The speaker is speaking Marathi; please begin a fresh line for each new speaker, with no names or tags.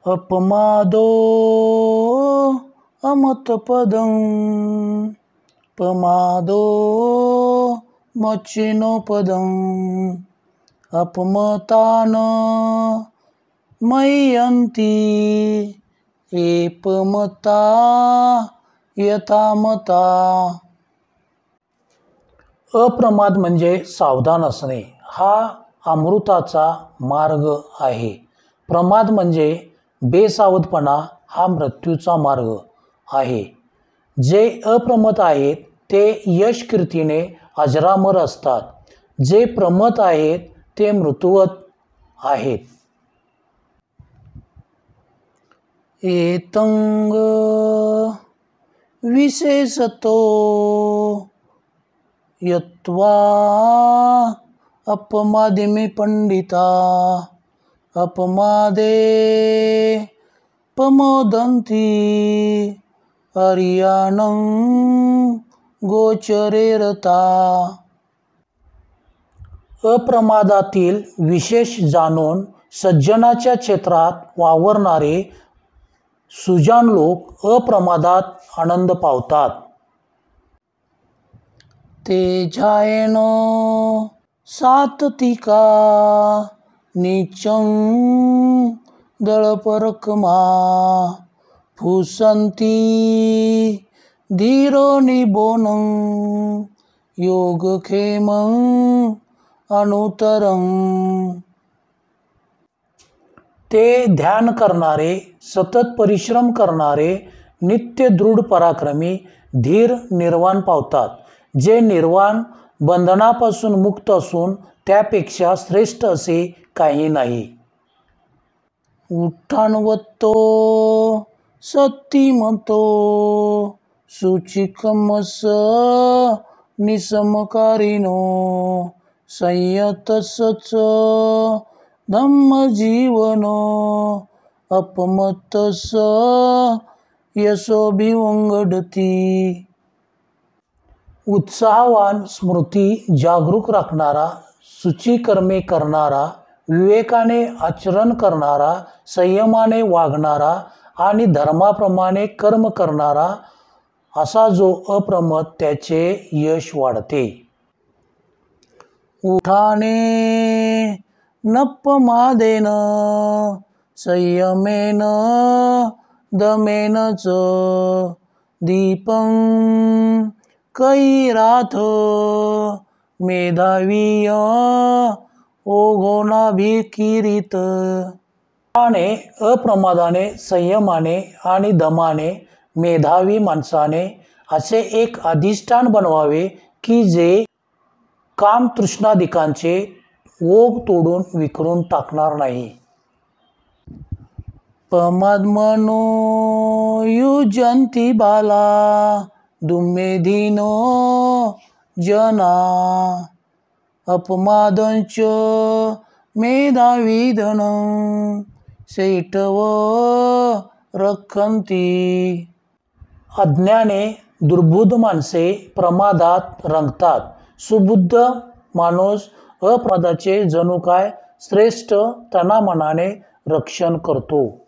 अपमादो अमतपदं पमादो मच्चिनोपदं अपमतान मय्यन्ति एपमता यथामता। अप्रमाद म्हणजे सावधान असणे, हा अमृताचा मार्ग आहे. प्रमाद म्हणजे बेसावधपणा, हा मृत्यूचा मार्ग आहे. जे अप्रमत आहेत ते यश कीर्तीने अजरामर असतात, जे प्रमत आहेत ते मृत्युवत आहेत. एतंग विशेषतो यत्वा अपमादिमे पंडिता अपमादे प्रमोदन्ति अर्यानं गोचरे रता। अप्रमादातील विशेष जाणून सज्जनाच्या क्षेत्रात वावरणारे सुजाण लोक अप्रमादात आनंद पावतात. तेजायन सात्तिका नीचं दळपरकमा फुसंती धीरो निबोनं योगक्षेमं अनुतरं। ते ध्यान करणारे, सतत परिश्रम करणारे, नित्य दृढ पराक्रमी, धीर निर्वाण पावतात. जे निर्वाण बंधनापासून मुक्त असून त्यापेक्षा श्रेष्ठ असे काही नाही. उठाणवतो सत्तिमतो सुचिकमस निसमकारिनो संयतसच धम्मजीवनो अपमत्तस यशोभिवंगडती। उत्साहवान, स्मृती जागरूक राखणारा, शुचिकर्मे करणारा, विवेकाने आचरण करणारा, संयमाने वागणारा आणि धर्माप्रमाणे कर्म करणारा असा जो अप्रमत, त्याचे यश वाढते. उठाणे नप्पमादेन संयमेन दमेन च दीपं कैराथ मेधावीय ओघोनाभिकिरीत। उठाणे अप्रमादाने, संयमाने आणि दमाने, मेधावी माणसाने असे एक अधिष्ठान बनवावे की जे काम तृष्णादिकांचे ओघ तोडून विखरून टाकणार नाही. प्रमादमनो युजन्ति बाला दुर्मेधिनो जना अपमादंच मेधाविधनं सेटव रखन्ति। अज्ञाने दुर्बुद्ध माणसे प्रमादात रंगतात. सुबुद्ध माणूस अप्रमादाचे जणू काय श्रेष्ठ तनामनाने रक्षण करतो.